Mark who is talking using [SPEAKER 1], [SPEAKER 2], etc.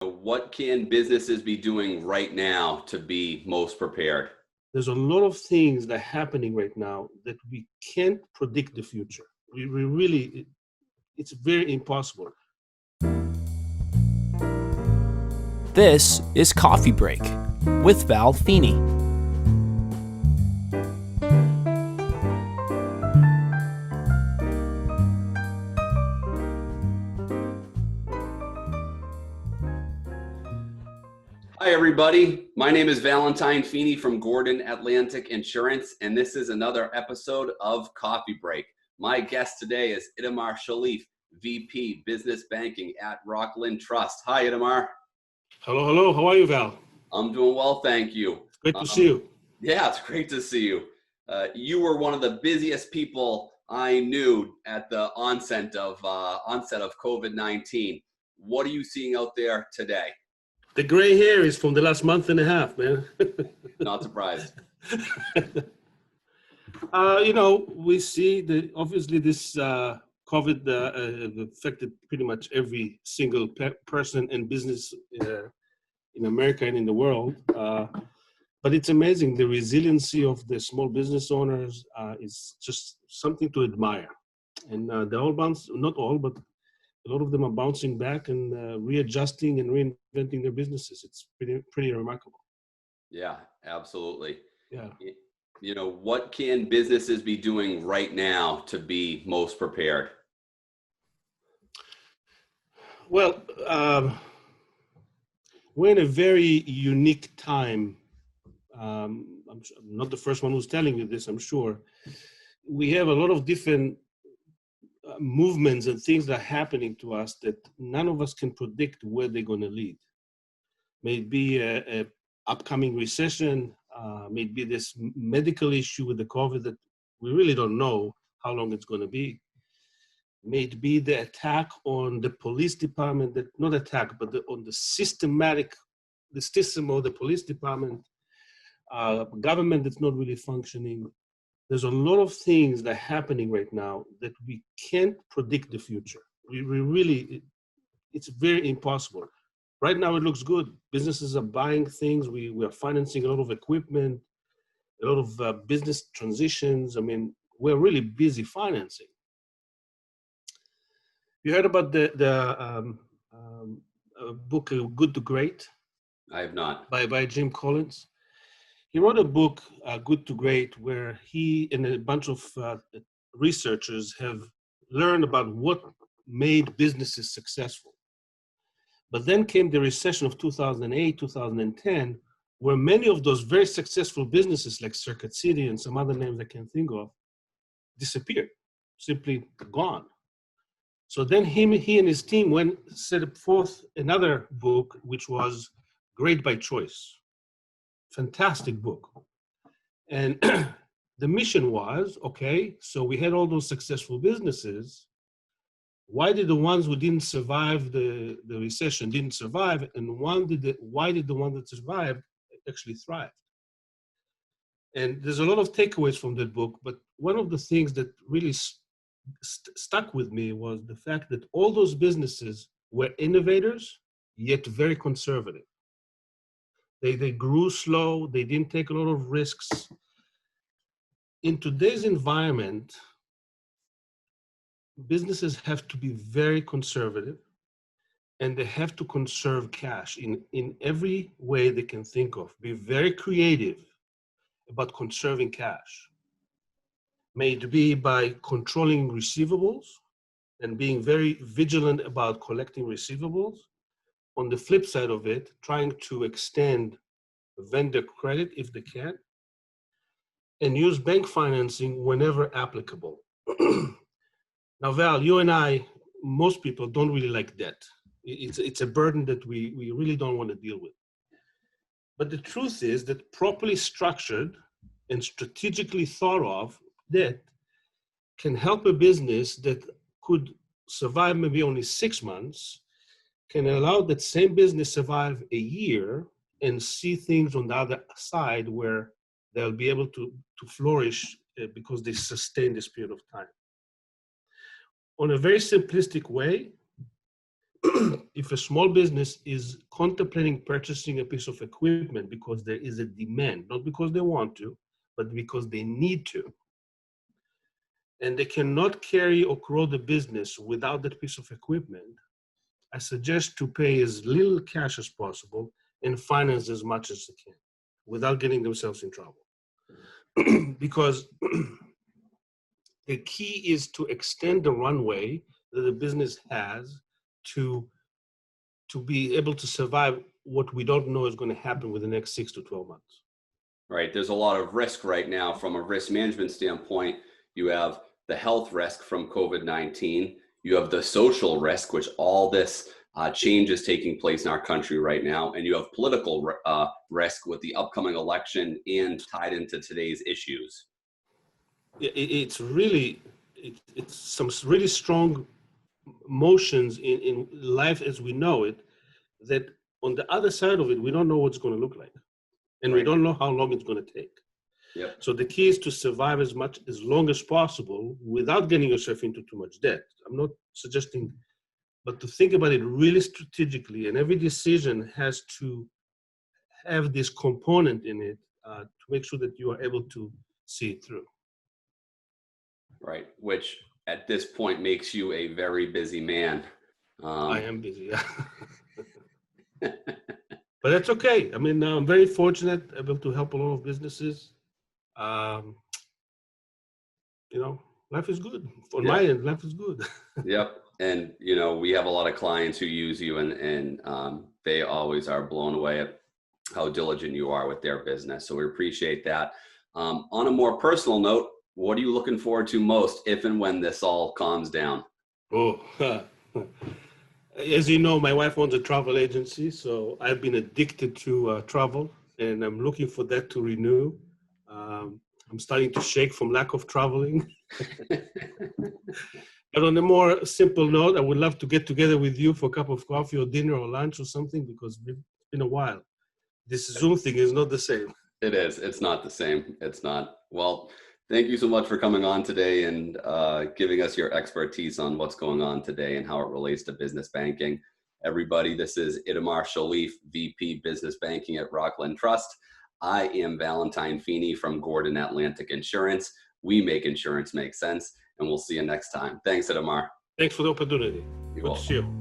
[SPEAKER 1] What can businesses be doing right now to be most prepared?
[SPEAKER 2] There's a lot of things that are happening right now that we can't predict the future. We really, it's very impossible.
[SPEAKER 3] This is Coffee Break with Val Feeney.
[SPEAKER 1] Hi, everybody. My name is Valentine Feeney from Gordon Atlantic Insurance, and this is another episode of Coffee Break. My guest today is Itamar Chalif, VP Business Banking at Rockland Trust. Hi, Itamar.
[SPEAKER 2] Hello. How are you, Val?
[SPEAKER 1] I'm doing well, thank you.
[SPEAKER 2] It's great to see you.
[SPEAKER 1] Yeah, it's great to see you. You were one of the busiest people I knew at the onset of COVID-19. What are you seeing out there today?
[SPEAKER 2] The gray hair is from the last month and a half, man.
[SPEAKER 1] Not surprised.
[SPEAKER 2] We see that obviously this COVID affected pretty much every single person and business in America and in the world. But it's amazing. The resiliency of the small business owners is just something to admire. And they all not all, but a lot of them are bouncing back and readjusting and reinventing their businesses. It's pretty remarkable.
[SPEAKER 1] Yeah, absolutely.
[SPEAKER 2] Yeah.
[SPEAKER 1] What can businesses be doing right now to be most prepared?
[SPEAKER 2] Well, we're in a very unique time. I'm not the first one who's telling you this, I'm sure. We have a lot of different movements and things that are happening to us that none of us can predict where they're going to lead. Maybe a upcoming recession, maybe this medical issue with the COVID that we really don't know how long it's going to be. Maybe the attack on the police department, not attack, but on the system of the police department, government that's not really functioning. There's a lot of things that are happening right now that we can't predict the future. We really, it's very impossible. Right now it looks good. Businesses are buying things. We are financing a lot of equipment, a lot of business transitions. I mean, we're really busy financing. You heard about the book Good to Great?
[SPEAKER 1] I have not.
[SPEAKER 2] By Jim Collins. He wrote a book, Good to Great, where he and a bunch of researchers have learned about what made businesses successful. But then came the recession of 2008, 2010, where many of those very successful businesses like Circuit City and some other names I can't think of disappeared, simply gone. So then he and his team set forth another book, which was Great by Choice. Fantastic book. And the mission was, okay, so we had all those successful businesses. Why did the ones who didn't survive the recession didn't survive? And why did the ones that survived actually thrive? And there's a lot of takeaways from that book, but one of the things that really stuck with me was the fact that all those businesses were innovators, yet very conservative. They grew slow, they didn't take a lot of risks. In today's environment, businesses have to be very conservative and they have to conserve cash in every way they can think of. Be very creative about conserving cash. May it be by controlling receivables and being very vigilant about collecting receivables. On the flip side of it, trying to extend vendor credit if they can, and use bank financing whenever applicable. Now, Val, you and I, most people don't really like debt. It's a burden that we really don't want to deal with. But the truth is that properly structured and strategically thought of debt can help a business that could survive maybe only 6 months, can allow that same business survive a year and see things on the other side where they'll be able to flourish because they sustain this period of time. On a very simplistic way, if a small business is contemplating purchasing a piece of equipment because there is a demand, not because they want to, but because they need to, and they cannot carry or grow the business without that piece of equipment, I suggest to pay as little cash as possible and finance as much as they can without getting themselves in trouble. Because the key is to extend the runway that the business has to be able to survive what we don't know is going to happen within the next 6 to 12 months.
[SPEAKER 1] Right. There's a lot of risk right now from a risk management standpoint. You have the health risk from COVID-19. You have the social risk, which all this change is taking place in our country right now. And you have political risk with the upcoming election and tied into today's issues.
[SPEAKER 2] It's really, it's some really strong motions in life as we know it, that on the other side of it, we don't know what's going to look like. And we don't know how long it's going to take.
[SPEAKER 1] Yep.
[SPEAKER 2] So the key is to survive as long as possible without getting yourself into too much debt. I'm not suggesting, but to think about it really strategically, and every decision has to have this component in it to make sure that you are able to see it through.
[SPEAKER 1] Right. Which at this point makes you a very busy man.
[SPEAKER 2] I am busy. Yeah. But that's okay. I mean, I'm very fortunate, able to help a lot of businesses. Life is good. On my end, life is good.
[SPEAKER 1] Yep. And, we have a lot of clients who use you and they always are blown away at how diligent you are with their business. So we appreciate that. On a more personal note, what are you looking forward to most if and when this all calms down?
[SPEAKER 2] As you know, my wife owns a travel agency, so I've been addicted to travel, and I'm looking for that to renew. I'm starting to shake from lack of traveling. But on a more simple note, I would love to get together with you for a cup of coffee or dinner or lunch or something, because it's been a while. This Zoom thing is not the same.
[SPEAKER 1] It is. It's not the same. It's not. Well, thank you so much for coming on today and giving us your expertise on what's going on today and how it relates to business banking. Everybody, this is Itamar Chalif, VP Business Banking at Rockland Trust. I am Valentine Feeney from Gordon Atlantic Insurance. We make insurance make sense, and we'll see you next time. Thanks, Itamar.
[SPEAKER 2] Thanks for the opportunity.
[SPEAKER 1] You're
[SPEAKER 2] Good
[SPEAKER 1] welcome.
[SPEAKER 2] to see you.